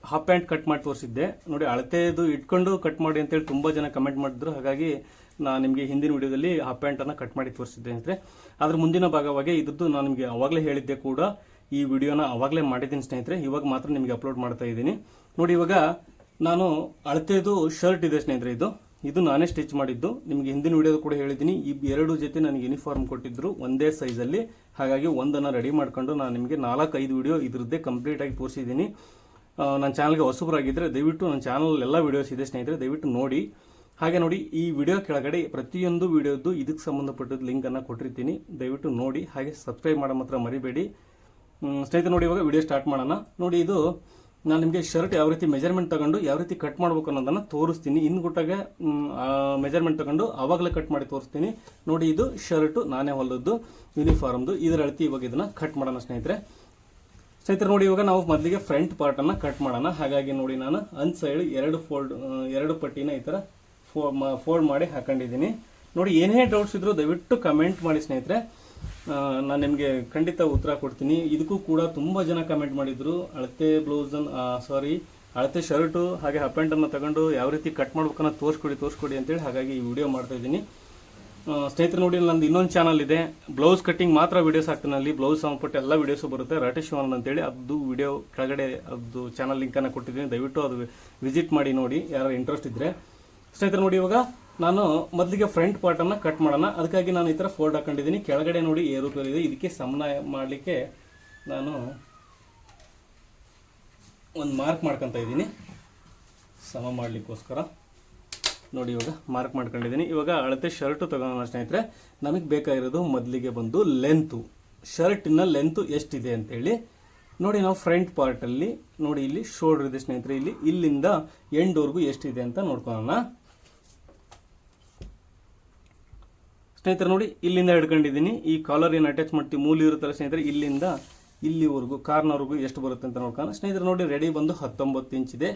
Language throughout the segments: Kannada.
ಹಾಫ್ ಪ್ಯಾಂಟ್ ಕಟ್ ಮಾಡಿ ತೋರಿಸಿದ್ದೆ ನೋಡಿ. ಅಳತೆದು ಇಟ್ಕೊಂಡು ಕಟ್ ಮಾಡಿ ಅಂತೇಳಿ ತುಂಬಾ ಜನ ಕಮೆಂಟ್ ಮಾಡಿದ್ರು. ಹಾಗಾಗಿ ನಾನು ನಿಮಗೆ ಹಿಂದಿನ ವಿಡಿಯೋದಲ್ಲಿ ಹಾಫ್ ಪ್ಯಾಂಟ್ ಅನ್ನ ಕಟ್ ಮಾಡಿ ತೋರಿಸಿದ್ದೆ ಅಂದ್ರೆ ಅದ್ರ ಮುಂದಿನ ಭಾಗವಾಗಿ ಇದ್ದು ನಾನು ನಿಮಗೆ ಅವಾಗಲೇ ಹೇಳಿದ್ದೆ ಕೂಡ. ಈ ವಿಡಿಯೋನ ಅವಾಗಲೇ ಮಾಡಿದ್ದೀನಿ ಸ್ನೇಹಿತರೆ. ಇವಾಗ ಮಾತ್ರ ನಿಮಗೆ ಅಪ್ಲೋಡ್ ಮಾಡ್ತಾ ಇದ್ದೀನಿ ನೋಡಿ. ಇವಾಗ ನಾನು ಅಳತೆದು ಶರ್ಟ್ ಇದೆ ಸ್ನೇಹಿತರೆ. ಇದು ನಾನೇ ಸ್ಟಿಚ್ ಮಾಡಿದ್ದು. ನಿಮಗೆ ಹಿಂದಿನ ವಿಡಿಯೋ ಕೂಡ ಹೇಳಿದ್ದೀನಿ. ಈ ಎರಡು ಜೊತೆ ನನಗೆ ಯೂನಿಫಾರ್ಮ್ ಕೊಟ್ಟಿದ್ರು ಒಂದೇ ಸೈಜಲ್ಲಿ. ಹಾಗಾಗಿ ಒಂದನ್ನು ರೆಡಿ ಮಾಡ್ಕೊಂಡು ನಾನು ನಿಮಗೆ 4-5 ವಿಡಿಯೋ ಇದ್ರದ್ದೇ ಕಂಪ್ಲೀಟ್ ಆಗಿ ತೋರಿಸಿದ್ದೀನಿ. ನನ್ನ ಚಾನಲ್ಗೆ ಹೊಸಬರಾಗಿದ್ದರೆ ದಯವಿಟ್ಟು ನನ್ನ ಚಾನಲ್ ಎಲ್ಲ ವಿಡಿಯೋಸ್ ಇದೆ ಸ್ನೇಹಿತರೆ, ದಯವಿಟ್ಟು ನೋಡಿ. ಹಾಗೆ ನೋಡಿ, ಈ ವಿಡಿಯೋ ಕೆಳಗಡೆ ಪ್ರತಿಯೊಂದು ವಿಡಿಯೋದು ಇದಕ್ಕೆ ಸಂಬಂಧಪಟ್ಟದ್ದು ಲಿಂಕನ್ನು ಕೊಟ್ಟಿರ್ತೀನಿ, ದಯವಿಟ್ಟು ನೋಡಿ. ಹಾಗೆ ಸಬ್ಸ್ಕ್ರೈಬ್ ಮಾಡೋ ಮಾತ್ರ ಮರಿಬೇಡಿ ಸ್ನೇಹಿತರೆ. ನೋಡಿ, ಇವಾಗ ವಿಡಿಯೋ ಸ್ಟಾರ್ಟ್ ಮಾಡೋಣ. ನೋಡಿ, ಇದು ನಾನು ನಿಮಗೆ ಶರ್ಟ್ ಯಾವ ರೀತಿ ಮೆಜರ್ಮೆಂಟ್ ತಗೊಂಡು ಯಾವ ರೀತಿ ಕಟ್ ಮಾಡ್ಬೇಕು ಅನ್ನೋದನ್ನು ತೋರಿಸ್ತೀನಿ. ಇನ್ನು ಗುಟ್ಟಾಗೆ ಮೆಜರ್ಮೆಂಟ್ ತಗೊಂಡು ಆವಾಗಲೇ ಕಟ್ ಮಾಡಿ ತೋರಿಸ್ತೀನಿ ನೋಡಿ. ಇದು ಶರ್ಟ್ ನಾನೇ ಹೊಲದ್ದು ಯೂನಿಫಾರ್ಮ್ದು. ಇದರ ಅಳತೆ ಇವಾಗ ಇದನ್ನು ಕಟ್ ಮಾಡೋಣ ಸ್ನೇಹಿತರೆ. ನೋಡಿ, ಇವಾಗ ನಾವು ಮೊದಲಿಗೆ ಫ್ರಂಟ್ ಪಾರ್ಟನ್ನು ಕಟ್ ಮಾಡೋಣ. ಹಾಗಾಗಿ ನೋಡಿ, ನಾನು ಅನ್ ಸೈಡ್ ಎರಡು ಪಟ್ಟಿನ ಈ ಥರ ಫೋಲ್ಡ್ ಮಾಡಿ ಹಾಕೊಂಡಿದ್ದೀನಿ ನೋಡಿ. ಏನೇ ಡೌಟ್ಸ್ ಇದ್ರೂ ದಯವಿಟ್ಟು ಕಮೆಂಟ್ ಮಾಡಿ ಸ್ನೇಹಿತರೆ, ನಾನು ನಿಮಗೆ ಖಂಡಿತ ಉತ್ತರ ಕೊಡ್ತೀನಿ. ಇದಕ್ಕೂ ಕೂಡ ತುಂಬ ಜನ ಕಮೆಂಟ್ ಮಾಡಿದ್ರು, ಅಳತೆ ಶರ್ಟು ಹಾಗೆ ಹಾಫ್ ಪ್ಯಾಂಟನ್ನು ತಗೊಂಡು ಯಾವ ರೀತಿ ಕಟ್ ಮಾಡ್ಬೇಕನ್ನ ತೋರಿಸ್ಕೊಡಿ ಅಂತೇಳಿ. ಹಾಗಾಗಿ ಈ ವಿಡಿಯೋ ಮಾಡ್ತಾ ಇದ್ದೀನಿ ಸ್ನೇಹಿತರೆ. ನೋಡಿ, ನಂದು ಇನ್ನೊಂದು ಚಾನಲ್ ಇದೆ, ಬ್ಲೌಸ್ ಕಟ್ಟಿಂಗ್ ಮಾತ್ರ ವಿಡಿಯೋಸ್ ಹಾಕ್ತೀನಿ. ಅಲ್ಲಿ ಬ್ಲೌಸ್ ಸಂಬಂಧಪಟ್ಟ ಎಲ್ಲ ವಿಡಿಯೋಸು ಬರುತ್ತೆ, ರಾಟೇಶ್ ಶಿವನ್ ಅಂತೇಳಿ. ಅದು ವಿಡಿಯೋ ಕೆಳಗಡೆ ಅದು ಚಾನಲ್ ಲಿಂಕನ್ನು ಕೊಟ್ಟಿದ್ದೀನಿ, ದಯವಿಟ್ಟು ಅದು ವಿಸಿಟ್ ಮಾಡಿ ನೋಡಿ ಯಾರು ಇಂಟ್ರೆಸ್ಟ್ ಇದ್ದರೆ ಸ್ನೇಹಿತರೆ. ನೋಡಿ, ಇವಾಗ ನಾನು ಮೊದಲಿಗೆ ಫ್ರಂಟ್ ಪಾರ್ಟನ್ನು ಕಟ್ ಮಾಡೋಣ. ಅದಕ್ಕಾಗಿ ನಾನು ಈ ಥರ ಫೋಲ್ಡ್ ಹಾಕೊಂಡಿದ್ದೀನಿ. ಕೆಳಗಡೆ ನೋಡಿ ಏರುಪೇರು ಇದೆ, ಇದಕ್ಕೆ ಸಮನ ಮಾಡಲಿಕ್ಕೆ ನಾನು ಒಂದು ಮಾರ್ಕ್ ಮಾಡ್ಕೊತಾ ಇದ್ದೀನಿ ಸಮ ಮಾಡಲಿಕ್ಕೋಸ್ಕರ. ನೋಡಿ, ಇವಾಗ ಮಾರ್ಕ್ ಮಾಡ್ಕೊಂಡಿದ್ದೀನಿ. ಇವಾಗ ಅಳತೆ ಶರ್ಟು ತಗೋಣ ಸ್ನೇಹಿತರೆ. ನಮಗೆ ಬೇಕಾಗಿರೋದು ಮೊದಲಿಗೆ ಬಂದು ಲೆಂತು, ಶರ್ಟಿನ ಲೆಂತು ಎಷ್ಟಿದೆ ಅಂತೇಳಿ ನೋಡಿ. ನಾವು ಫ್ರಂಟ್ ಪಾರ್ಟಲ್ಲಿ ನೋಡಿ, ಇಲ್ಲಿ ಶೋಲ್ಡರ್ ಇದೆ ಸ್ನೇಹಿತರೆ. ಇಲ್ಲಿಂದ ಎಂಡ್ವರೆಗೂ ಎಷ್ಟಿದೆ ಅಂತ ನೋಡ್ಕೊಳ್ಳೋಣ ಸ್ನೇಹಿತರೆ. ನೋಡಿ, ಇಲ್ಲಿಂದ ಹಿಡ್ಕೊಂಡಿದ್ದೀನಿ. ಈ ಕಾಲರ್ ಏನು ಅಟ್ಯಾಚ್ ಮಾಡ್ತೀವಿ ಮೂಲಿ ಇರುತ್ತಲ್ಲ ಸ್ನೇಹಿತರೆ, ಇಲ್ಲಿಂದ ಇಲ್ಲಿವರೆಗೂ ಕಾರ್ನರ್ವರೆಗೂ ಎಷ್ಟು ಬರುತ್ತೆ ಅಂತ ನೋಡ್ಕೊಳ್ಳೋಣ ಸ್ನೇಹಿತರೆ. ನೋಡಿ, ರೆಡಿ ಬಂದು 19 ಇಂಚಿದೆ.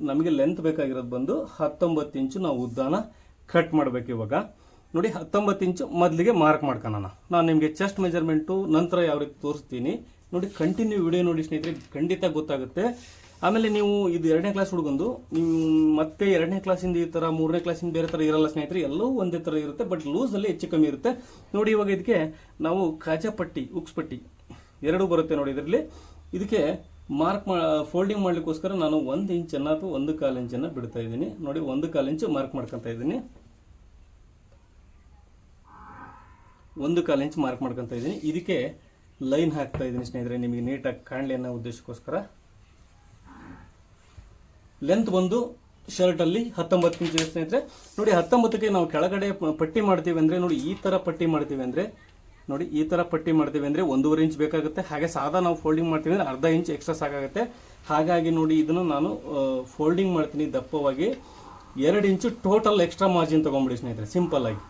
ನಮಗೆ ಲೆಂತ್ ಬೇಕಾಗಿರೋದು ಬಂದು 19 ಇಂಚು ನಾವು ಉದ್ದಾನ ಕಟ್ ಮಾಡಬೇಕು. ಇವಾಗ ನೋಡಿ, 19 ಇಂಚು ಮೊದಲಿಗೆ ಮಾರ್ಕ್ ಮಾಡ್ಕೊಳ್ಳೋಣ. ನಾನು ನಿಮಗೆ ಚೆಸ್ಟ್ ಮೆಜರ್ಮೆಂಟು ನಂತರ ಯಾವ ರೀತಿ ತೋರಿಸ್ತೀನಿ ನೋಡಿ. ಕಂಟಿನ್ಯೂ ವಿಡಿಯೋ ನೋಡಿ ಸ್ನೇಹಿತರೆ, ಖಂಡಿತ ಗೊತ್ತಾಗುತ್ತೆ. ಆಮೇಲೆ ನೀವು ಇದು 2ನೇ ಕ್ಲಾಸ್ ಹುಡುಗಂದು, ನೀವು ಮತ್ತೆ 2ನೇ ಕ್ಲಾಸಿಂದ ಈ ಥರ 3ನೇ ಕ್ಲಾಸಿಂದ ಬೇರೆ ಥರ ಇರಲ್ಲ ಸ್ನೇಹಿತರೆ. ಎಲ್ಲವೂ ಒಂದೇ ಥರ ಇರುತ್ತೆ, ಬಟ್ ಲೂಸಲ್ಲಿ ಹೆಚ್ಚು ಕಮ್ಮಿ ಇರುತ್ತೆ ನೋಡಿ. ಇವಾಗ ಇದಕ್ಕೆ ನಾವು ಕಾಜಾಪಟ್ಟಿ, ಉಕ್ಸ್ ಪಟ್ಟಿ ಎರಡೂ ಬರುತ್ತೆ ನೋಡಿ. ಇದಕ್ಕೆ ಫೋಲ್ಡಿಂಗ್ ಮಾಡ್ಲಿಕ್ಕೋಸ್ಕರ ನಾನು 1 ಇಂಚನ್ನು ಅಥವಾ 1/4 ಇಂಚನ್ನು ಬಿಡ್ತಾ ಇದ್ದೀನಿ ನೋಡಿ. 1/4 ಇಂಚು ಮಾರ್ಕ್ ಮಾಡ್ಕೊತಾ ಇದ್ದೀನಿ. 1/4 ಇಂಚ್ ಮಾರ್ಕ್ ಮಾಡ್ಕೊತಾ ಇದ್ದೀನಿ. ಇದಕ್ಕೆ ಲೈನ್ ಹಾಕ್ತಾ ಇದ್ದೀನಿ ಸ್ನೇಹಿತರೆ, ನಿಮಗೆ ನೀಟಾಗಿ ಕಾಣಲಿ ಅನ್ನೋ ಉದ್ದೇಶಕ್ಕೋಸ್ಕರ. ಲೆಂತ್ ಬಂದು ಶರ್ಟಲ್ಲಿ 19 ಇಂಚ್ ಸ್ನೇಹಿತರೆ. ನೋಡಿ, 19ಕ್ಕೆ ನಾವು ಕೆಳಗಡೆ ಪಟ್ಟಿ ಮಾಡ್ತೀವಿ ಅಂದರೆ ನೋಡಿ, ಈ ಥರ ಪಟ್ಟಿ ಮಾಡ್ತೀವಿ ಅಂದರೆ ನೋಡಿ, ಈ ಥರ ಪಟ್ಟಿ ಮಾಡ್ತೀವಿ ಅಂದರೆ 1.5 ಇಂಚ್ ಬೇಕಾಗುತ್ತೆ. ಹಾಗೆ ಸಾದಾ ನಾವು ಫೋಲ್ಡಿಂಗ್ ಮಾಡ್ತೀವಿ ಅಂದರೆ ಅರ್ಧ ಇಂಚ್ ಎಕ್ಸ್ಟ್ರಾ ಸಾಕಾಗುತ್ತೆ. ಹಾಗಾಗಿ ನೋಡಿ, ಇದನ್ನು ನಾನು ಫೋಲ್ಡಿಂಗ್ ಮಾಡ್ತೀನಿ ದಪ್ಪವಾಗಿ. 2 ಇಂಚು ಟೋಟಲ್ ಎಕ್ಸ್ಟ್ರಾ ಮಾರ್ಜಿನ್ ತೊಗೊಂಬಿಡಿ ಸ್ನೇಹಿತರೆ, ಸಿಂಪಲ್ ಆಗಿ.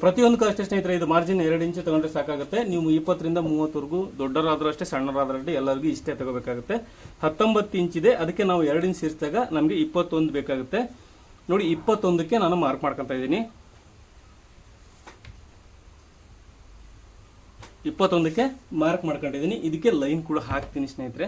ಪ್ರತಿಯೊಂದಕ್ಕೂ ಅಷ್ಟೇ ಸ್ನೇಹಿತರೆ, ಇದು ಮಾರ್ಜಿನ್ 2 ಇಂಚು ತಗೊಂಡ್ರೆ ಸಾಕಾಗುತ್ತೆ. ನೀವು 20ರಿಂದ 30ವರೆಗೂ ದೊಡ್ಡರಾದರೂ ಅಷ್ಟೇ ಸಣ್ಣರಾದರೂ ಅಷ್ಟೇ ಎಲ್ಲರಿಗೂ ಇಷ್ಟೇ ತಗೋಬೇಕಾಗುತ್ತೆ. 19 ಇಂಚಿದೆ, ಅದಕ್ಕೆ ನಾವು 2 ಇಂಚ್ ಸೇರಿಸಿದಾಗ ನಮಗೆ 21 ಬೇಕಾಗುತ್ತೆ ನೋಡಿ. 21ಕ್ಕೆ ನಾನು ಮಾರ್ಕ್ ಮಾಡ್ಕೊತಾ ಇದ್ದೀನಿ. 21ಕ್ಕೆ ಮಾರ್ಕ್ ಮಾಡ್ಕೊಂಡಿದ್ದೀನಿ. ಇದಕ್ಕೆ ಲೈನ್ ಕೂಡ ಹಾಕ್ತೀನಿ ಸ್ನೇಹಿತರೆ.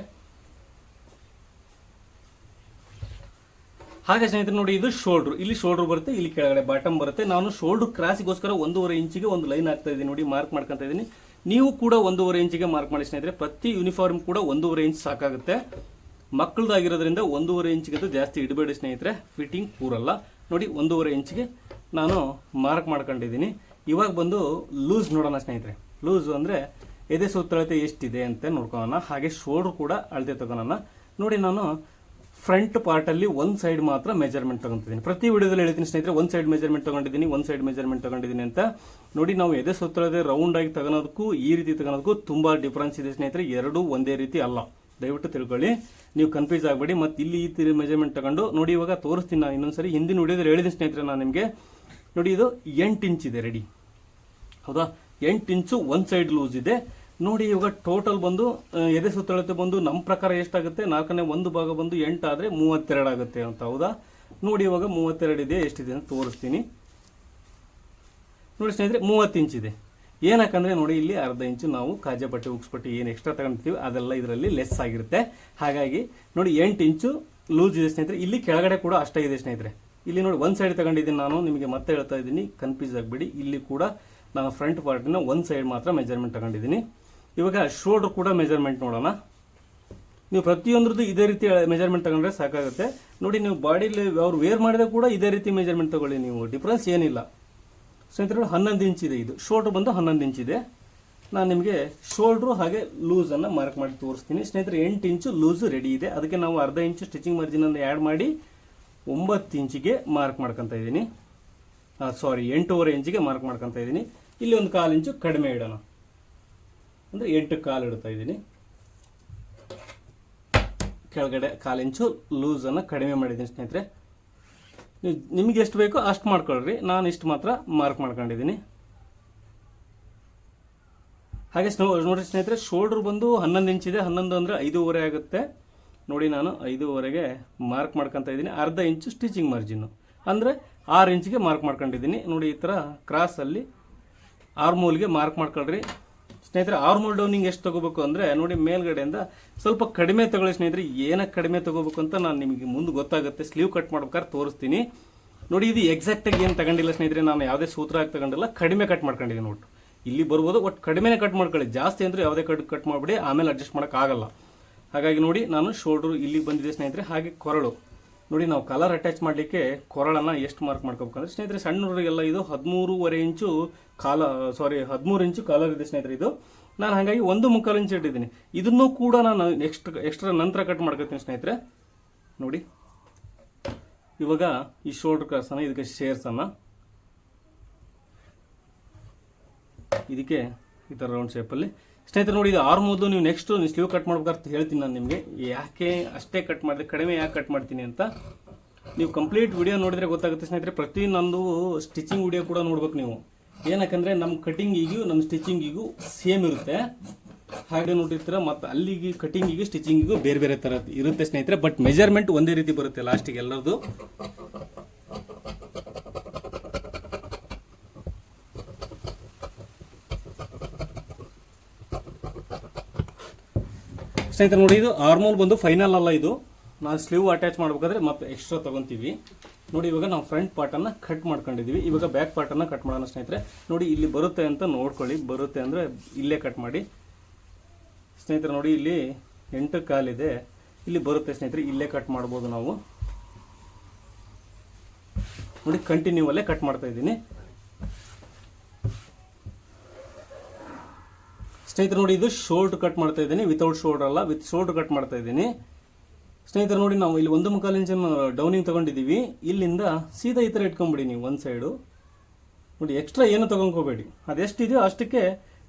ಹಾಗೆ ಸ್ನೇಹಿತರೆ ನೋಡಿ, ಇದು ಶೋಲ್ಡ್ರು, ಇಲ್ಲಿ ಶೋಲ್ಡ್ರ್ ಬರುತ್ತೆ, ಇಲ್ಲಿ ಕೆಳಗಡೆ ಬಾಟಮ್ ಬರುತ್ತೆ. ನಾನು ಶೋಲ್ಡ್ರ್ ಕ್ರಾಸಿಗೋಸ್ಕರ 1.5 ಇಂಚಿಗೆ ಒಂದು ಲೈನ್ ಹಾಕ್ತಾ ಇದ್ದೀನಿ ನೋಡಿ, ಮಾರ್ಕ್ ಮಾಡ್ಕೊತಾ ಇದ್ದೀನಿ. ನೀವು ಕೂಡ 1.5 ಇಂಚಿಗೆ ಮಾರ್ಕ್ ಮಾಡಿ ಸ್ನೇಹಿತರೆ. ಪ್ರತಿ ಯೂನಿಫಾರ್ಮ್ ಕೂಡ 1.5 ಇಂಚ್ ಸಾಕಾಗುತ್ತೆ. ಮಕ್ಕಳದಾಗಿರೋದ್ರಿಂದ 1.5 ಇಂಚಿಗೆ ಜಾಸ್ತಿ ಇಡಬೇಡಿ ಸ್ನೇಹಿತರೆ, ಫಿಟ್ಟಿಂಗ್ ಕೂರಲ್ಲ ನೋಡಿ. 1.5 ಇಂಚಿಗೆ ನಾನು ಮಾರ್ಕ್ ಮಾಡ್ಕೊಂಡಿದ್ದೀನಿ. ಇವಾಗ ಬಂದು ಲೂಸ್ ನೋಡೋಣ ಸ್ನೇಹಿತರೆ. ಲೂಸ್ ಅಂದರೆ ಎದೆ ಸುತ್ತಳತೆ ಎಷ್ಟಿದೆ ಅಂತ ನೋಡ್ಕೊಳ್ಳೋಣ. ಹಾಗೆ ಶೋಲ್ಡ್ರ್ ಕೂಡ ಅಳತೆ ತಗೊಳ್ಳೋಣ ನೋಡಿ. ನಾನು ಫ್ರಂಟ್ ಪಾರ್ಟಲ್ಲಿ ಒಂದು ಸೈಡ್ ಮಾತ್ರ ಮೆಜರ್ಮೆಂಟ್ ತಗೊಂತಿದ್ದೀನಿ. ಪ್ರತಿ ವಿಡಿಯೋದಲ್ಲಿ ಹೇಳ್ತೀನಿ ಸ್ನೇಹಿತರೆ, ಒಂದು ಸೈಡ್ ಮೆಜರ್ಮೆಂಟ್ ತಗೊಂಡಿದ್ದೀನಿ ಅಂತ ನೋಡಿ. ನಾವು ಎದೆ ಸುತ್ತಳತೆ ರೌಂಡ್ ಆಗಿ ತಗೊಳೋದಕ್ಕೂ ಈ ರೀತಿ ತಗೊಳೋದಕ್ಕೂ ತುಂಬ ಡಿಫ್ರೆನ್ಸ್ ಇದೆ ಸ್ನೇಹಿತರೆ. ಎರಡೂ ಒಂದೇ ರೀತಿ ಅಲ್ಲ, ದಯವಿಟ್ಟು ತಿಳ್ಕೊಳ್ಳಿ, ನೀವು ಕನ್ಫ್ಯೂಸ್ ಆಗಬೇಡಿ. ಮತ್ತು ಇಲ್ಲಿ ಈ ತೀರಿ ಮೆಜರ್ಮೆಂಟ್ ತಗೊಂಡು ನೋಡಿ. ಇವಾಗ ತೋರಿಸ್ತೀನಿ ನಾನು ಇನ್ನೊಂದ್ಸರಿ. ಹಿಂದಿನ ವಿಡಿಯೋದಲ್ಲಿ ಹೇಳಿದ್ದೀನಿ ಸ್ನೇಹಿತರೆ ನಾನು ನಿಮಗೆ ನೋಡಿ. ಇದು 8 ಇಂಚ್ ಇದೆ ರೆಡಿ, ಹೌದಾ? 8 ಇಂಚು ಒಂದು ಸೈಡ್ ಲೂಸ್ ಇದೆ ನೋಡಿ. ಇವಾಗ ಟೋಟಲ್ ಬಂದು ಎದೆ ಸುತ್ತಳತೆ ಬಂದು ನಮ್ಮ ಪ್ರಕಾರ ಎಷ್ಟಾಗುತ್ತೆ, 4ನೇ 1 ಭಾಗ ಬಂದು 8 ಆದರೆ 32 ಆಗುತ್ತೆ ಅಂತ, ಹೌದಾ? ನೋಡಿ, ಇವಾಗ 32 ಇದೆ, ಎಷ್ಟಿದೆ ಅಂತ ತೋರಿಸ್ತೀನಿ ನೋಡಿ ಸ್ನೇಹಿತರೆ. 30 ಇಂಚ್ ಇದೆ. ಏನಕ್ಕಂದರೆ ನೋಡಿ ಇಲ್ಲಿ ಅರ್ಧ ಇಂಚು ನಾವು ಕಾಜಾ ಪಟ್ಟಿ ಉಕ್ಸ್ಪಟ್ಟಿ ಏನು ಎಕ್ಸ್ಟ್ರಾ ತಗೊಂಡಿರ್ತೀವಿ ಅದೆಲ್ಲ ಇದರಲ್ಲಿ ಲೆಸ್ ಆಗಿರುತ್ತೆ. ಹಾಗಾಗಿ ನೋಡಿ 8 ಇಂಚು ಲೂಸ್ ಇದೆ ಸ್ನೇಹಿತರೆ. ಇಲ್ಲಿ ಕೆಳಗಡೆ ಕೂಡ ಅಷ್ಟೇ ಇದೆ ಸ್ನೇಹಿತರೆ. ಇಲ್ಲಿ ನೋಡಿ ಒಂದು ಸೈಡ್ ತಗೊಂಡಿದ್ದೀನಿ ನಾನು, ನಿಮಗೆ ಮತ್ತೆ ಹೇಳ್ತಾ ಇದ್ದೀನಿ, ಕನ್ಫ್ಯೂಸ್ ಆಗಬೇಡಿ. ಇಲ್ಲಿ ಕೂಡ ನಾನು ಫ್ರಂಟ್ ಪಾರ್ಟಿನ ಒಂದು ಸೈಡ್ ಮಾತ್ರ ಮೆಜರ್ಮೆಂಟ್ ತಗೊಂಡಿದ್ದೀನಿ. ಇವಾಗ ಶೋಲ್ಡರ್ ಕೂಡ ಮೆಜರ್ಮೆಂಟ್ ನೋಡೋಣ. ನೀವು ಪ್ರತಿಯೊಂದ್ರದ್ದು ಇದೇ ರೀತಿ ಮೆಜರ್ಮೆಂಟ್ ತಗೊಂಡ್ರೆ ಸಾಕಾಗುತ್ತೆ. ನೋಡಿ ನೀವು ಬಾಡಿಲಿ ಅವ್ರು ವೇರ್ ಮಾಡಿದಾಗ ಕೂಡ ಇದೇ ರೀತಿ ಮೆಜರ್ಮೆಂಟ್ ತಗೊಳ್ಳಿ, ನೀವು ಡಿಫ್ರೆನ್ಸ್ ಏನಿಲ್ಲ ಸ್ನೇಹಿತರೆ. 11 ಇಂಚಿದೆ ಇದು, ಶೋಲ್ಡರ್ ಬಂದು 11 ಇಂಚಿದೆ. ನಾನು ನಿಮಗೆ ಶೋಲ್ಡ್ರು ಹಾಗೆ ಲೂಸನ್ನು ಮಾರ್ಕ್ ಮಾಡಿ ತೋರಿಸ್ತೀನಿ ಸ್ನೇಹಿತರೆ. 8 ಇಂಚು ಲೂಸು ರೆಡಿ ಇದೆ. ಅದಕ್ಕೆ ನಾವು ಅರ್ಧ ಇಂಚು ಸ್ಟಿಚಿಂಗ್ ಮಾರ್ಜಿನನ್ನು ಆ್ಯಡ್ ಮಾಡಿ 9 ಇಂಚಿಗೆ ಮಾರ್ಕ್ ಮಾಡ್ಕೊತಾ ಇದ್ದೀನಿ. 8.5 ಇಂಚಿಗೆ ಮಾರ್ಕ್ ಮಾಡ್ಕೊತಾ ಇದ್ದೀನಿ. ಇಲ್ಲಿ ಒಂದು 1/4 ಇಂಚು ಕಡಿಮೆ ಇಡೋಣ, ಅಂದರೆ 8.25 ಇಡ್ತಾ ಇದ್ದೀನಿ. ಕೆಳಗಡೆ 1/4 ಇಂಚು ಲೂಸನ್ನು ಕಡಿಮೆ ಮಾಡಿದ್ದೀನಿ ಸ್ನೇಹಿತರೆ. ನಿಮಗೆ ಎಷ್ಟು ಬೇಕೋ ಅಷ್ಟು ಮಾಡ್ಕೊಳ್ರಿ, ನಾನು ಇಷ್ಟು ಮಾತ್ರ ಮಾರ್ಕ್ ಮಾಡ್ಕೊಂಡಿದ್ದೀನಿ. ಹಾಗೆ ನೋಡಿ ಸ್ನೇಹಿತರೆ, ಶೋಲ್ಡರ್ ಬಂದು 11 ಇಂಚಿದೆ. 11 ಅಂದರೆ 5.5 ಆಗುತ್ತೆ. ನೋಡಿ ನಾನು 5.5ಗೆ ಮಾರ್ಕ್ ಮಾಡ್ಕೊತಾ ಇದ್ದೀನಿ. ಅರ್ಧ ಇಂಚು ಸ್ಟಿಚಿಂಗ್ ಮಾರ್ಜಿನ್ನು ಅಂದರೆ 6 ಇಂಚಿಗೆ ಮಾರ್ಕ್ ಮಾಡ್ಕೊಂಡಿದ್ದೀನಿ. ನೋಡಿ ಈ ಥರ ಕ್ರಾಸಲ್ಲಿ ಆರ್ಮೋಲ್ಗೆ ಮಾರ್ಕ್ ಮಾಡ್ಕೊಳ್ರಿ ಸ್ನೇಹಿತರೆ. ಆರ್ಮೋಲ್ ಡೌನಿಂಗ್ ಎಷ್ಟು ತಗೋಬೇಕು ಅಂದರೆ ನೋಡಿ ಮೇಲ್ಗಡೆಯಿಂದ ಸ್ವಲ್ಪ ಕಡಿಮೆ ತಗೊಳ್ಳಿ ಸ್ನೇಹಿತರೆ. ಏನಕ್ಕೆ ಕಡಿಮೆ ತಗೋಬೇಕು ಅಂತ ನಾನು ನಿಮಗೆ ಮುಂದೆ ಗೊತ್ತಾಗುತ್ತೆ, ಸ್ಲೀವ್ ಕಟ್ ಮಾಡ್ಬೇಕಾದ್ರೆ ತೋರಿಸ್ತೀನಿ. ನೋಡಿ ಇದು ಎಕ್ಸಾಕ್ಟಾಗಿ ಏನು ತಗೊಂಡಿಲ್ಲ ಸ್ನೇಹಿತರೆ, ನಾನು ಯಾವುದೇ ಸೂತ್ರ ಆಗಿ ತಗೊಂಡಿಲ್ಲ, ಕಡಿಮೆ ಕಟ್ ಮಾಡ್ಕೊಂಡಿದ್ದೀನಿ. ಒಟ್ಟು ಇಲ್ಲಿ ಬರ್ಬೋದು, ಒಟ್ಟು ಕಡಿಮೆನೇ ಕಟ್ ಮಾಡ್ಕೊಳ್ಳಿ. ಜಾಸ್ತಿ ಅಂದರೆ ಯಾವುದೇ ಕಟ್ ಮಾಡಿಬಿಡಿ, ಆಮೇಲೆ ಅಡ್ಜಸ್ಟ್ ಮಾಡೋಕ್ಕಾಗಲ್ಲ. ಹಾಗಾಗಿ ನೋಡಿ ನಾನು ಶೋಲ್ಡ್ರು ಇಲ್ಲಿ ಬಂದಿದೆ ಸ್ನೇಹಿತರೆ. ಹಾಗೆ ಕೊರಳು ನೋಡಿ, ನಾವು ಕಲರ್ ಅಟ್ಯಾಚ್ ಮಾಡಲಿಕ್ಕೆ ಕೊರಳನ್ನು ಎಷ್ಟು ಮಾರ್ಕ್ ಮಾಡ್ಕೋಬೇಕಂದ್ರೆ ಸ್ನೇಹಿತರೆ, ಸಣ್ಣ ಹುಡುಗರಿಗೆಲ್ಲ ಇದು 13.5 ಇಂಚು 13 ಇಂಚು ಕಾಲರ್ ಇದೆ ಸ್ನೇಹಿತರೆ ಇದು. ನಾನು ಹಾಗಾಗಿ 1.25 ಇಂಚು ಇಟ್ಟಿದ್ದೀನಿ. ಇದನ್ನು ಕೂಡ ನಾನು ಎಕ್ಸ್ಟ್ರಾ ನಂತರ ಕಟ್ ಮಾಡ್ಕೊತೀನಿ ಸ್ನೇಹಿತರೆ. ನೋಡಿ ಇವಾಗ ಈ ಶೋಲ್ಡರ್ ಕ್ರಾಸನ್ನು ಇದಕ್ಕೆ ಶೇರ್ಸನ್ನು ಇದಕ್ಕೆ ಈ ಥರ ರೌಂಡ್ ಶೇಪಲ್ಲಿ ಸ್ನೇಹಿತರೆ. ನೋಡಿ ಇದು ಆರ್ಮೋದು ನೀವು ನೆಕ್ಸ್ಟ್ ಸ್ಲೀವ್ ಕಟ್ ಮಾಡ್ಬೇಕಾದ್ರೆ ಹೇಳ್ತೀನಿ ನಾನು ನಿಮಗೆ, ಯಾಕೆ ಅಷ್ಟೇ ಕಟ್ ಮಾಡಿದೆ, ಕಡಿಮೆ ಯಾಕೆ ಕಟ್ ಮಾಡ್ತೀನಿ ಅಂತ. ನೀವು ಕಂಪ್ಲೀಟ್ ವಿಡಿಯೋ ನೋಡಿದರೆ ಗೊತ್ತಾಗುತ್ತೆ ಸ್ನೇಹಿತರೆ. ಪ್ರತಿ ನಂದು ಸ್ಟಿಚಿಂಗ್ ವಿಡಿಯೋ ಕೂಡ ನೋಡ್ಬೇಕು ನೀವು. ಏನಕ್ಕಂದರೆ ನಮ್ಮ ಕಟಿಂಗಿಗೂ ನಮ್ಮ ಸ್ಟಿಚಿಂಗಿಗೂ ಸೇಮ್ ಇರುತ್ತೆ. ಹಾಗೆ ನೋಡಿರ್ತೀರ, ಮತ್ತು ಅಲ್ಲಿಗೆ ಕಟಿಂಗಿಗೂ ಸ್ಟಿಚಿಂಗಿಗೂ ಬೇರೆ ಬೇರೆ ಥರ ಇರುತ್ತೆ ಸ್ನೇಹಿತರೆ. ಬಟ್ ಮೆಜರ್ಮೆಂಟ್ ಒಂದೇ ರೀತಿ ಬರುತ್ತೆ ಲಾಸ್ಟಿಗೆ ಎಲ್ಲರದು. ಸ್ನೇಹಿತರೆ ನೋಡಿ ಇದು ಆರ್ಮೋಲ್ ಬಂದು ಫೈನಲ್ ಅಲ್ಲ, ಇದು ನಾನು ಸ್ಲೀವ್ ಅಟ್ಯಾಚ್ ಮಾಡಬೇಕಾದ್ರೆ ಮತ್ತೆ ಎಕ್ಸ್ಟ್ರಾ ತೊಗೊತೀವಿ. ನೋಡಿ ಇವಾಗ ನಾವು ಫ್ರಂಟ್ ಪಾರ್ಟನ್ನು ಕಟ್ ಮಾಡ್ಕೊಂಡಿದ್ದೀವಿ. ಇವಾಗ ಬ್ಯಾಕ್ ಪಾರ್ಟನ್ನು ಕಟ್ ಮಾಡೋಣ ಸ್ನೇಹಿತರೆ. ನೋಡಿ ಇಲ್ಲಿ ಬರುತ್ತೆ ಅಂತ ನೋಡ್ಕೊಳ್ಳಿ, ಬರುತ್ತೆ ಅಂದರೆ ಇಲ್ಲೇ ಕಟ್ ಮಾಡಿ ಸ್ನೇಹಿತರೆ. ನೋಡಿ ಇಲ್ಲಿ 8.25 ಇದೆ, ಇಲ್ಲಿ ಬರುತ್ತೆ ಸ್ನೇಹಿತರೆ, ಇಲ್ಲೇ ಕಟ್ ಮಾಡ್ಬೋದು ನಾವು. ನೋಡಿ ಕಂಟಿನ್ಯೂ ಅಲ್ಲೇ ಕಟ್ ಮಾಡ್ತಾ ಇದ್ದೀನಿ ಸ್ನೇಹಿತರೆ. ನೋಡಿ ಇದು ಶೋಲ್ಡರ್ ಕಟ್ ಮಾಡ್ತಾ ಇದ್ದೀನಿ, ವಿತೌಟ್ ಶೋಲ್ಡರ್ ಅಲ್ಲ, ವಿತ್ ಶೋಲ್ಡರ್ ಕಟ್ ಮಾಡ್ತಾ ಇದ್ದೀನಿ ಸ್ನೇಹಿತರೆ. ನೋಡಿ ನಾವು ಇಲ್ಲಿ 1.25 ಇಂಚನ್ನು ಡೌನಿಂಗ್ ತೊಗೊಂಡಿದ್ದೀವಿ. ಇಲ್ಲಿಂದ ಸೀದಾ ಈ ಥರ ಇಟ್ಕೊಂಬಿಡಿ ನೀವು ಒಂದು ಸೈಡು. ನೋಡಿ ಎಕ್ಸ್ಟ್ರಾ ಏನು ತೊಗೊಂಡ್ಕೋಬೇಡಿ, ಅದೆಷ್ಟಿದೆಯೋ ಅಷ್ಟಕ್ಕೆ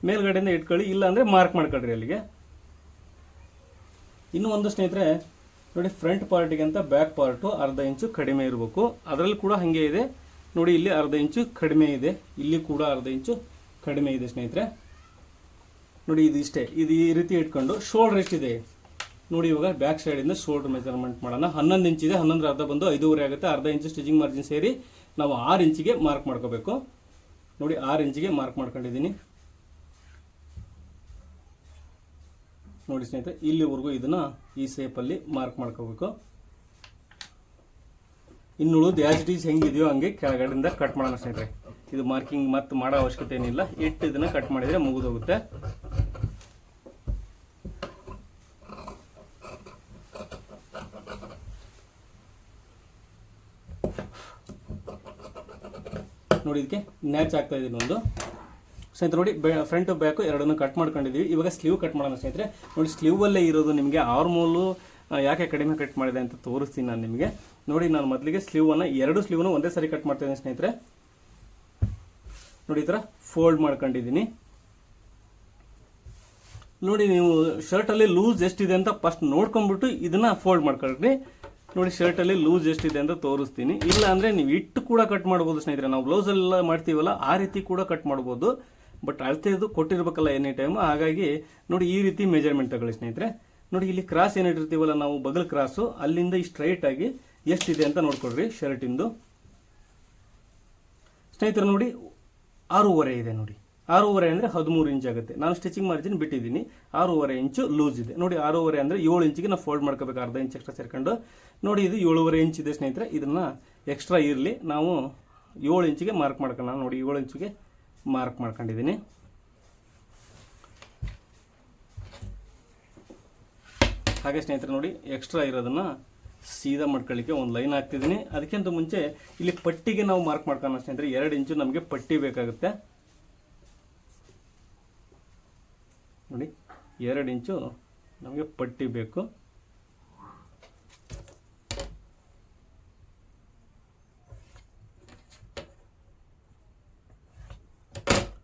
ಮೇಲ್ಗಡೆಯಿಂದ ಇಟ್ಕೊಳ್ಳಿ, ಇಲ್ಲ ಅಂದರೆ ಮಾರ್ಕ್ ಮಾಡ್ಕೊಳ್ರಿ ಅಲ್ಲಿಗೆ. ಇನ್ನೂ ಒಂದು ಸ್ನೇಹಿತರೆ ನೋಡಿ, ಫ್ರಂಟ್ ಪಾರ್ಟಿಗೆ ಅಂತ ಬ್ಯಾಕ್ ಪಾರ್ಟು ಅರ್ಧ ಇಂಚು ಕಡಿಮೆ ಇರಬೇಕು. ಅದರಲ್ಲಿ ಕೂಡ ಹಾಗೆ ಇದೆ ನೋಡಿ, ಇಲ್ಲಿ ಅರ್ಧ ಇಂಚು ಕಡಿಮೆ ಇದೆ, ಇಲ್ಲಿ ಕೂಡ ಅರ್ಧ ಇಂಚು ಕಡಿಮೆ ಇದೆ ಸ್ನೇಹಿತರೆ. ನೋಡಿ ಇದು ಇಷ್ಟೇ, ಇದು ಈ ರೀತಿ ಇಟ್ಕೊಂಡು ಶೋಲ್ಡರ್ ಎಷ್ಟಿದೆ ನೋಡಿ. ಇವಾಗ ಬ್ಯಾಕ್ ಸೈಡಿಂದ ಶೋಲ್ಡರ್ ಮೆಜರ್ಮೆಂಟ್ ಮಾಡೋಣ. 11 ಇಂಚಿದೆ, 11 ಅರ್ಧ ಬಂದು 5.5 ಆಗುತ್ತೆ. ಅರ್ಧ ಇಂಚು ಸ್ಟಿಚಿಂಗ್ ಮಾರ್ಜಿನ್ ಸೇರಿ ನಾವು 6 ಇಂಚಿಗೆ ಮಾರ್ಕ್ ಮಾಡ್ಕೋಬೇಕು. ನೋಡಿ 6 ಇಂಚಿಗೆ ಮಾರ್ಕ್ ಮಾಡ್ಕೊಂಡಿದ್ದೀನಿ ನೋಡಿ ಸ್ನೇಹಿತರೆ. ಇಲ್ಲಿವರೆಗೂ ಇದನ್ನು ಈ ಶೇಪಲ್ಲಿ ಮಾರ್ಕ್ ಮಾಡ್ಕೋಬೇಕು. ಇನ್ನುಳಿದು ಆ್ಯಸ್ ಇಟ್ ಈಸ್ ಹೆಂಗಿದೆಯೋ ಹಂಗೆ ಕೆಳಗಡೆಯಿಂದ ಕಟ್ ಮಾಡೋಣ ಸ್ನೇಹಿತರೆ. ಇದು ಮಾರ್ಕಿಂಗ್ ಮತ್ತು ಮಾಡೋ ಅವಶ್ಯಕತೆ ಏನಿಲ್ಲ, ಇಟ್ಟು ಇದನ್ನು ಕಟ್ ಮಾಡಿದರೆ ಮುಗಿದೋಗುತ್ತೆ. ನೋಡಿ ಇದಕ್ಕೆ ನ್ಯಾಚ್ ಆಗ್ತಾ ಇದೀನಿ ಒಂದು ಸ್ನೇಹಿತರೆ. ನೋಡಿ ಫ್ರಂಟ್ ಬ್ಯಾಕು ಎರಡನ್ನು ಕಟ್ ಮಾಡ್ಕೊಂಡಿದ್ದೀವಿ. ಇವಾಗ ಸ್ಲೀವ್ ಕಟ್ ಮಾಡೋಣ ಸ್ನೇಹಿತರೆ. ನೋಡಿ ಸ್ಲೀವಲ್ಲೇ ಇರೋದು ನಿಮಗೆ ಆರ್ಮೋಲು ಯಾಕೆ ಕಡಿಮೆ ಕಟ್ ಮಾಡಿದೆ ಅಂತ ತೋರಿಸ್ತೀನಿ ನಾನು ನಿಮಗೆ. ನೋಡಿ ನಾನು ಮೊದಲಿಗೆ ಸ್ಲೀವನ್ನು 2 ಸ್ಲೀವನ್ನು ಒಂದೇ ಸಾರಿ ಕಟ್ ಮಾಡ್ತಾಯಿದ್ದೀನಿ ಸ್ನೇಹಿತರೆ. ನೋಡಿ ಈ ಥರ ಫೋಲ್ಡ್ ಮಾಡ್ಕೊಂಡಿದ್ದೀನಿ. ನೋಡಿ ನೀವು ಶರ್ಟಲ್ಲಿ ಲೂಸ್ ಎಷ್ಟಿದೆ ಅಂತ ಫಸ್ಟ್ ನೋಡ್ಕೊಂಡ್ಬಿಟ್ಟು ಇದನ್ನು ಫೋಲ್ಡ್ ಮಾಡ್ಕೊಳ್ರಿ. ನೋಡಿ ಶರ್ಟಲ್ಲಿ ಲೂಸ್ ಎಷ್ಟಿದೆ ಅಂತ ತೋರಿಸ್ತೀನಿ. ಇಲ್ಲ ಅಂದರೆ ನೀವು ಇಟ್ಟು ಕೂಡ ಕಟ್ ಮಾಡ್ಬೋದು ಸ್ನೇಹಿತರೆ. ನಾವು ಬ್ಲೌಸೆಲ್ಲ ಮಾಡ್ತೀವಲ್ಲ ಆ ರೀತಿ ಕೂಡ ಕಟ್ ಮಾಡ್ಬೋದು. ಬಟ್ ಅಳತೆದು ಕೊಟ್ಟಿರ್ಬೇಕಲ್ಲ ಎನಿ ಟೈಮ್. ಹಾಗಾಗಿ ನೋಡಿ ಈ ರೀತಿ ಮೆಜರ್ಮೆಂಟ್ ತಗೊಳ್ಳಿ ಸ್ನೇಹಿತರೆ. ನೋಡಿ ಇಲ್ಲಿ ಕ್ರಾಸ್ ಏನಿಟ್ಟಿರ್ತೀವಲ್ಲ ನಾವು ಬಗಲ್ ಕ್ರಾಸು, ಅಲ್ಲಿಂದ ಈ ಸ್ಟ್ರೈಟ್ ಆಗಿ ಎಷ್ಟಿದೆ ಅಂತ ನೋಡ್ಕೊಳ್ರಿ ಶರ್ಟಿಂದು ಸ್ನೇಹಿತರೆ. ನೋಡಿ 6.5 ಇದೆ ನೋಡಿ 6.5 ಅಂದರೆ 13 ಇಂಚ್ ಆಗುತ್ತೆ. ನಾನು ಸ್ಟಿಚಿಂಗ್ ಮಾರ್ಜಿನ್ ಬಿಟ್ಟಿದ್ದೀನಿ, 6.5 ಇಂಚು ಲೂಸ್ ಇದೆ ನೋಡಿ. 6.5 ಅಂದರೆ 7 ಇಂಚಿಗೆ ನಾವು ಫೋಲ್ಡ್ ಮಾಡ್ಕೋಬೇಕು, ಅರ್ಧ ಇಂಚ್ ಎಕ್ಸ್ಟ್ರಾ ಸೇರ್ಕೊಂಡು. ನೋಡಿ ಇದು 7.5 ಇಂಚ್ ಇದೆ ಸ್ನೇಹಿತರೆ. ಇದನ್ನು ಎಕ್ಸ್ಟ್ರಾ ಇರಲಿ, ನಾವು 7 ಇಂಚಿಗೆ ಮಾರ್ಕ್ ಮಾಡ್ಕೊಳ್ಳೋಣ. ನೋಡಿ 7 ಇಂಚಿಗೆ ಮಾರ್ಕ್ ಮಾಡ್ಕೊಂಡಿದ್ದೀನಿ. ಹಾಗೆ ಸ್ನೇಹಿತರೆ ನೋಡಿ ಎಕ್ಸ್ಟ್ರಾ ಇರೋದನ್ನು ಸೀದಾ ಮಾಡ್ಕೊಳ್ಳಿಕ್ಕೆ ಒಂದು ಲೈನ್ ಹಾಕ್ತಿದ್ದೀನಿ. ಅದಕ್ಕಿಂತ ಮುಂಚೆ ಇಲ್ಲಿ ಪಟ್ಟಿಗೆ ನಾವು ಮಾರ್ಕ್ ಮಾಡ್ಕೊಳ್ಳೋಣ ಸ್ನೇಹಿತರೆ. 2 ಇಂಚು ನಮಗೆ ಪಟ್ಟಿ ಬೇಕಾಗುತ್ತೆ ನೋಡಿ. 2 ಇಂಚು ನಮಗೆ ಪಟ್ಟಿ ಬೇಕು.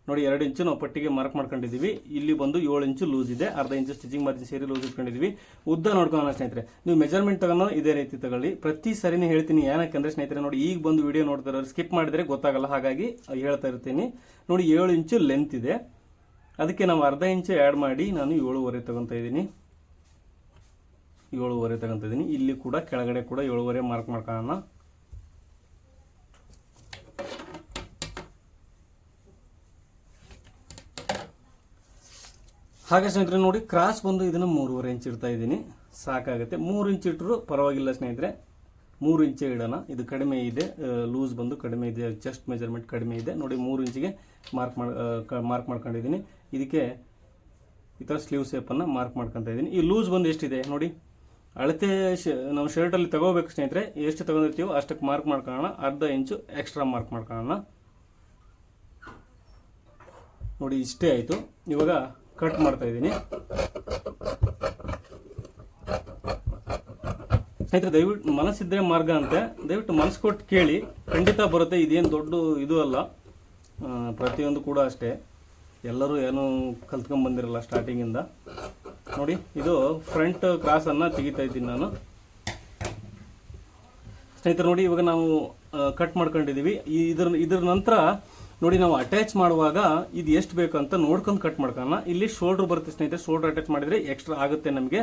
ನೋಡಿ 2 ಇಂಚು ನಾವು ಪಟ್ಟಿಗೆ ಮಾರ್ಕ್ ಮಾಡ್ಕೊಂಡಿದ್ದೀವಿ. ಇಲ್ಲಿ ಬಂದು 7 ಇಂಚು ಲೂಸ್ ಇದೆ, ಅರ್ಧ ಇಂಚು ಸ್ಟಿಚಿಂಗ್ ಮಾರ್ಜಿನ್ ಸೇರಿ ಲೂಸ್ ಇಟ್ಕೊಂಡಿದ್ದೀವಿ. ಉದ್ದ ನೋಡ್ಕೊಳ್ಳೋಣ ಸ್ನೇಹಿತರೆ. ನೀವು ಮೆಜರ್ಮೆಂಟ್ ತಗೊಂಡು ಇದೇ ರೀತಿ ತಗೊಳ್ಳಿ. ಪ್ರತಿ ಸರಿನೇ ಹೇಳ್ತೀನಿ, ಏನಕ್ಕಂದ್ರೆ ಸ್ನೇಹಿತರೆ ನೋಡಿ ಈಗ ಬಂದು ವಿಡಿಯೋ ನೋಡ್ತಾರೆ, ಸ್ಕಿಪ್ ಮಾಡಿದ್ರೆ ಗೊತ್ತಾಗಲ್ಲ, ಹಾಗಾಗಿ ಹೇಳ್ತಾ ಇರ್ತೀನಿ. ನೋಡಿ 7 ಇಂಚು ಲೆಂತ್ ಇದೆ, ಅದಕ್ಕೆ ನಾವು ಅರ್ಧ ಇಂಚು ಆ್ಯಡ್ ಮಾಡಿ ನಾನು 7.5 ತಗೊತಾ ಇದ್ದೀನಿ. 7.5 ತಗೊತಾ ಇದ್ದೀನಿ. ಇಲ್ಲಿ ಕೂಡ ಕೆಳಗಡೆ ಕೂಡ 7.5 ಮಾರ್ಕ್ ಮಾಡ್ಕೊಳ್ಳೋಣ. ಹಾಗೆ ಸ್ನೇಹಿತರೆ ನೋಡಿ ಕ್ರಾಸ್ ಬಂದು ಇದನ್ನು 3.5 ಇಂಚ್ ಇಡ್ತಾ ಇದ್ದೀನಿ, ಸಾಕಾಗುತ್ತೆ. 3 ಇಂಚ್ ಇಟ್ಟರು ಪರವಾಗಿಲ್ಲ ಸ್ನೇಹಿತರೆ, 3 ಇಂಚೇ ಇಡೋಣ. ಇದು ಕಡಿಮೆ ಇದೆ, ಲೂಸ್ ಬಂದು ಕಡಿಮೆ ಇದೆ, ಚೆಸ್ಟ್ ಮೆಜರ್ಮೆಂಟ್ ಕಡಿಮೆ ಇದೆ ನೋಡಿ. 3 ಇಂಚಿಗೆ ಮಾರ್ಕ್ ಮಾಡ್ಕೊಂಡಿದ್ದೀನಿ. ಇದಕ್ಕೆ ಈ ಥರ ಸ್ಲೀವ್ ಶೇಪನ್ನು ಮಾರ್ಕ್ ಮಾಡ್ಕೊತಾ ಇದ್ದೀನಿ. ಈ ಲೂಸ್ ಬಂದು ಎಷ್ಟಿದೆ ನೋಡಿ, ಅಳತೆ ನಾವು ಶರ್ಟಲ್ಲಿ ತಗೋಬೇಕು ಸ್ನೇಹಿತರೆ. ಎಷ್ಟು ತಗೊಂಡಿರ್ತೀವೋ ಅಷ್ಟಕ್ಕೆ ಮಾರ್ಕ್ ಮಾಡ್ಕೊಳ್ಳೋಣ. ಅರ್ಧ ಇಂಚು ಎಕ್ಸ್ಟ್ರಾ ಮಾರ್ಕ್ ಮಾಡ್ಕೊಳ್ಳೋಣ ನೋಡಿ. ಇಷ್ಟೇ ಆಯಿತು. ಇವಾಗ ಕಟ್ ಮಾಡ್ತಾ ಇದ್ದೀನಿ ಸ್ನೇಹಿತರೆ. ದಯವಿಟ್ಟು ಮನಸ್ಸಿದ್ರೆ ಮಾರ್ಗ ಅಂತೆ, ದಯವಿಟ್ಟು ಮನಸ್ಸು ಕೊಟ್ಟು ಕೇಳಿ, ಖಂಡಿತ ಬರುತ್ತೆ. ಇದೇನು ದೊಡ್ಡ ಇದು ಅಲ್ಲ, ಪ್ರತಿಯೊಂದು ಕೂಡ ಅಷ್ಟೇ. ಎಲ್ಲರೂ ಏನೂ ಕಲ್ತ್ಕೊಂಡ್ ಬಂದಿರಲ್ಲ ಸ್ಟಾರ್ಟಿಂಗಿಂದ. ನೋಡಿ ಇದು ಫ್ರಂಟ್ ಕ್ರಾಸನ್ನು ತೆಗಿತಾ ಇದ್ದೀನಿ ನಾನು ಸ್ನೇಹಿತರೆ. ನೋಡಿ ಇವಾಗ ನಾವು ಕಟ್ ಮಾಡ್ಕೊಂಡಿದ್ದೀವಿ. ಇದ್ರ ನಂತರ ನೋಡಿ ನಾವು ಅಟ್ಯಾಚ್ ಮಾಡುವಾಗ ಇದು ಎಷ್ಟು ಬೇಕು ಅಂತ ನೋಡ್ಕೊಂಡು ಕಟ್ ಮಾಡ್ಕೊಳ್ಳೋಣ. ಇಲ್ಲಿ ಶೋಲ್ಡ್ರ್ ಬರುತ್ತೆ ಸ್ನೇಹಿತರೆ, ಶೋಲ್ಡ್ರ್ ಅಟ್ಯಾಚ್ ಮಾಡಿದರೆ ಎಕ್ಸ್ಟ್ರಾ ಆಗುತ್ತೆ ನಮಗೆ.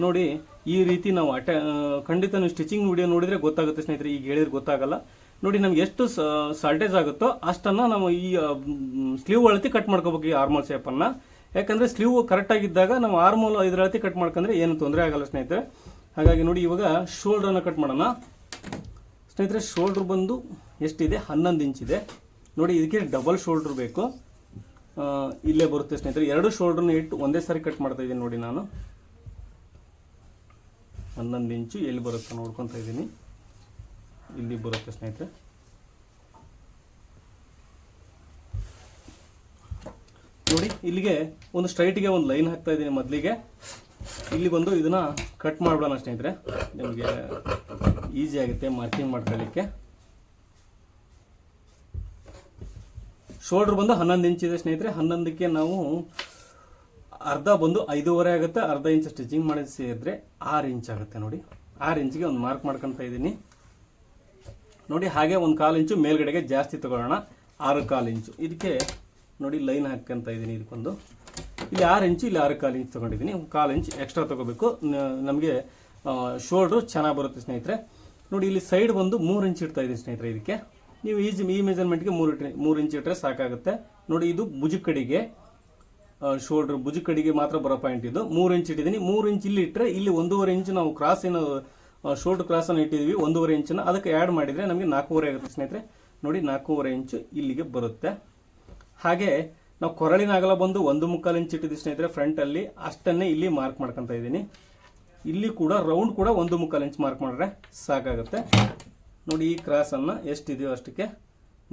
ನೋಡಿ ಈ ರೀತಿ ನಾವು ಖಂಡಿತ ನೀವು ಸ್ಟಿಚಿಂಗ್ ವಿಡಿಯೋ ನೋಡಿದರೆ ಗೊತ್ತಾಗುತ್ತೆ ಸ್ನೇಹಿತರೆ, ಈಗ ಹೇಳಿದ್ರೆ ಗೊತ್ತಾಗಲ್ಲ. ನೋಡಿ ನಮ್ಗೆ ಎಷ್ಟು ಸಾಲ್ಟೇಜ್ ಆಗುತ್ತೋ ಅಷ್ಟನ್ನು ನಾವು ಈ ಸ್ಲೀವ್ ಅಳತಿ ಕಟ್ ಮಾಡ್ಕೋಬೇಕು, ಈ ಆರ್ಮೋಲ್ ಶೇಪನ್ನು. ಯಾಕಂದರೆ ಸ್ಲೀವ್ ಕರೆಕ್ಟಾಗಿದ್ದಾಗ ನಾವು ಆರ್ಮೋಲ್ 5 ಅಳತಿ ಕಟ್ ಮಾಡ್ಕೊಂಡ್ರೆ ಏನು ತೊಂದರೆ ಆಗಲ್ಲ ಸ್ನೇಹಿತರೆ. ಹಾಗಾಗಿ ನೋಡಿ ಇವಾಗ ಶೋಲ್ಡ್ರನ್ನು ಕಟ್ ಮಾಡೋಣ ಸ್ನೇಹಿತರೆ. ಶೋಲ್ಡ್ರ್ ಬಂದು ಎಷ್ಟಿದೆ, 11 ಇಂಚ್ ಇದೆ ನೋಡಿ. ಇದಕ್ಕೆ ಡಬಲ್ ಶೋಲ್ಡ್ರ್ ಬೇಕು, ಇಲ್ಲೇ ಬರುತ್ತೆ ಸ್ನೇಹಿತರೆ. 2 ಶೋಲ್ಡ್ರನ್ನ ಇಟ್ಟು ಒಂದೇ ಸಾರಿ ಕಟ್ ಮಾಡ್ತಾ ಇದ್ದೀನಿ ನೋಡಿ. ನಾನು 11 ಇಂಚು ಎಲ್ಲಿ ಬರುತ್ತೆ ನೋಡ್ಕೊತಾ ಇದ್ದೀನಿ, ಇಲ್ಲಿ ಬರುತ್ತೆ ಸ್ನೇಹಿತರೆ. ನೋಡಿ ಇಲ್ಲಿಗೆ ಒಂದು ಸ್ಟ್ರೈಟ್ಗೆ ಒಂದು ಲೈನ್ ಹಾಕ್ತಾ ಇದ್ದೀನಿ ಮೊದಲಿಗೆ. ಇಲ್ಲಿ ಬಂದು ಇದನ್ನ ಕಟ್ ಮಾಡ್ಬಿಡೋಣ ಸ್ನೇಹಿತರೆ, ನಿಮಗೆ ಈಸಿ ಆಗುತ್ತೆ ಮಾರ್ಕಿಂಗ್ ಮಾಡ್ಕೊಳ್ಳಿಕ್ಕೆ. ಶೋಲ್ಡ್ರ್ ಬಂದು 11 ಇಂಚ್ ಇದೆ ಸ್ನೇಹಿತರೆ. 11ಕ್ಕೆ ನಾವು ಅರ್ಧ ಬಂದು 5.5 ಆಗುತ್ತೆ, ಅರ್ಧ ಇಂಚ್ ಸ್ಟಿಚಿಂಗ್ ಮಾಡಿ ಸೇರಿದ್ರೆ 6 ಇಂಚ್ ಆಗುತ್ತೆ ನೋಡಿ. 6 ಇಂಚಿಗೆ ಒಂದು ಮಾರ್ಕ್ ಮಾಡ್ಕೊತಾ ಇದ್ದೀನಿ ನೋಡಿ. ಹಾಗೆ 1/4 ಇಂಚು ಮೇಲ್ಗಡೆಗೆ ಜಾಸ್ತಿ ತಗೊಳ್ಳೋಣ, 6/4 ಇಂಚು. ಇದಕ್ಕೆ ನೋಡಿ ಲೈನ್ ಹಾಕ್ಕೊಂತ ಇದ್ದೀನಿ. ಇದಕ್ಕೊಂದು ಇಲ್ಲಿ 6 ಇಂಚು, ಇಲ್ಲಿ 6/4 ಇಂಚ್ ತೊಗೊಂಡಿದ್ದೀನಿ. 1/4 ಇಂಚ್ ಎಕ್ಸ್ಟ್ರಾ ತೊಗೋಬೇಕು, ನಮಗೆ ಶೋಲ್ಡ್ರು ಚೆನ್ನಾಗಿ ಬರುತ್ತೆ ಸ್ನೇಹಿತರೆ. ನೋಡಿ ಇಲ್ಲಿ ಸೈಡ್ ಬಂದು 3 ಇಂಚ್ ಇಡ್ತಾ ಇದ್ದೀನಿ ಸ್ನೇಹಿತರೆ. ಇದಕ್ಕೆ ನೀವು ಈ ಮೆಜರ್ಮೆಂಟ್ಗೆ 3 ಇಂಚ್ ಇಟ್ಟರೆ ಸಾಕಾಗುತ್ತೆ ನೋಡಿ. ಇದು ಭುಜ ಕಡೆಗೆ ಶೋಲ್ಡ್ರ್ ಭುಜ ಕಡೆಗೆ ಮಾತ್ರ ಬರೋ ಪಾಯಿಂಟ್ ಇದು. 3 ಇಂಚ್ ಇಟ್ಟಿದ್ದೀನಿ. 3 ಇಂಚ್ ಇಲ್ಲಿ ಇಟ್ಟರೆ ಇಲ್ಲಿ 1.5 ಇಂಚು ನಾವು ಕ್ರಾಸ್ ಏನು ಶೋಲ್ಡ್ರ್ ಕ್ರಾಸನ್ನು ಇಟ್ಟಿದ್ದೀವಿ, 1.5 ಇಂಚನ್ನು ಅದಕ್ಕೆ ಆ್ಯಡ್ ಮಾಡಿದರೆ ನಮಗೆ 4.5 ಆಗುತ್ತೆ ಸ್ನೇಹಿತರೆ. ನೋಡಿ 4.5 ಇಂಚು ಇಲ್ಲಿಗೆ ಬರುತ್ತೆ. ಹಾಗೆ ನಾವು ಕೊರಳಿನ ಅಗಲ ಬಂದು 1.25 ಇಂಚ್ ಇಟ್ಟಿದ್ದೀವಿ ಸ್ನೇಹಿತರೆ ಫ್ರಂಟಲ್ಲಿ, ಅಷ್ಟನ್ನೇ ಇಲ್ಲಿ ಮಾರ್ಕ್ ಮಾಡ್ಕೊತಾ ಇದ್ದೀನಿ. ಇಲ್ಲಿ ಕೂಡ ರೌಂಡ್ ಕೂಡ 1.25 ಇಂಚ್ ಮಾರ್ಕ್ ಮಾಡಿದ್ರೆ ಸಾಕಾಗುತ್ತೆ ನೋಡಿ. ಈ ಕ್ರಾಸನ್ನು ಎಷ್ಟಿದೆಯೋ ಅಷ್ಟಕ್ಕೆ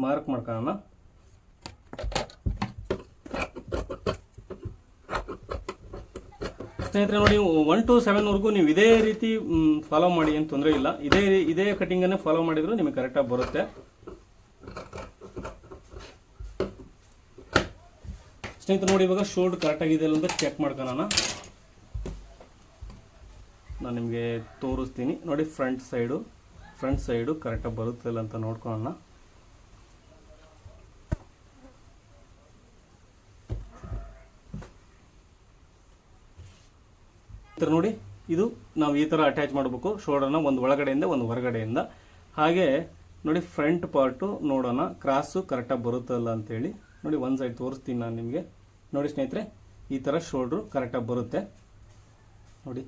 ಮಾರ್ಕ್ ಮಾಡ್ಕೊಳ್ಳೋಣ. ಸ್ನೇಹಿತರೆ ನೋಡಿ 1 to 7 ವರೆಗೂ ನೀವು ಇದೇ ರೀತಿ ಫಾಲೋ ಮಾಡಿ, ಏನು ತೊಂದರೆ ಇಲ್ಲ. ಇದೇ ಕಟಿಂಗನ್ನೇ ಫಾಲೋ ಮಾಡಿದ್ರು ನಿಮಗೆ ಕರೆಕ್ಟಾಗಿ ಬರುತ್ತೆ. ಸ್ನೇಹಿತರೆ ನೋಡಿ ಇವಾಗ ಶೋಲ್ಡ್ರ್ ಕರೆಕ್ಟಾಗಿದೆ ಅಂತ ಚೆಕ್ ಮಾಡ್ಕೊಳ್ಳೋಣ. ನಾನು ನಿಮಗೆ ತೋರಿಸ್ತೀನಿ ನೋಡಿ. ಫ್ರಂಟ್ ಸೈಡು ಕರೆಕ್ಟಾಗಿ ಬರುತ್ತಿಲ್ಲ ಅಂತ ನೋಡ್ಕೊಳ್ಳೋಣ. ನೋಡಿ ಇದು ನಾವು ಈ ಥರ ಅಟ್ಯಾಚ್ ಮಾಡಬೇಕು ಶೋಲ್ಡರ್ನ, ಒಂದು ಒಳಗಡೆಯಿಂದ ಒಂದು ಹೊರಗಡೆಯಿಂದ. ಹಾಗೆ ನೋಡಿ ಫ್ರಂಟ್ ಪಾರ್ಟು ನೋಡೋಣ ಕ್ರಾಸು ಕರೆಕ್ಟಾಗಿ ಬರುತ್ತಲ್ಲ ಅಂತೇಳಿ ನೋಡಿ ಒಂದು ಸೈಡ್ ತೋರಿಸ್ತೀನಿ ನಾನು ನಿಮಗೆ. ನೋಡಿ ಸ್ನೇಹಿತರೆ, ಈ ಥರ ಶೋಲ್ಡ್ರು ಕರೆಕ್ಟಾಗಿ ಬರುತ್ತೆ. ನೋಡಿ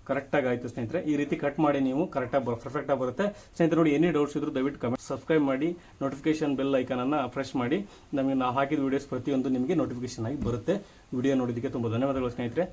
ಕರೆಕ್ಟಾಗಿ ಆಯಿತು ಸ್ನೇಹಿತರೆ. ಈ ರೀತಿ ಕಟ್ ಮಾಡಿ ನೀವು ಕರೆಕ್ಟಾಗಿ ಪರ್ಫೆಕ್ಟಾಗಿ ಬರುತ್ತೆ ಸ್ನೇಹಿತರೆ. ನೋಡಿ ಏನೇ ಡೌಟ್ಸ್ ಇದ್ರೂ ದಯವಿಟ್ಟು ಕಮೆಂಟ್, ಸಬ್ಸ್ಕ್ರೈಬ್ ಮಾಡಿ, ನೋಟಿಫಿಕೇಶನ್ ಬೆಲ್ ಐಕನನ್ನು ಪ್ರೆಸ್ ಮಾಡಿ. ನಮಗೆ ನಾವು ಹಾಕಿದ ವೀಡಿಯೋಸ್ ಪ್ರತಿಯೊಂದು ನಿಮಗೆ ನೋಟಿಫಿಕೇಶನ್ ಆಗಿ ಬರುತ್ತೆ. ವಿಡಿಯೋ ನೋಡೋದಕ್ಕೆ ತುಂಬ ಧನ್ಯವಾದಗಳು ಸ್ನೇಹಿತರೆ.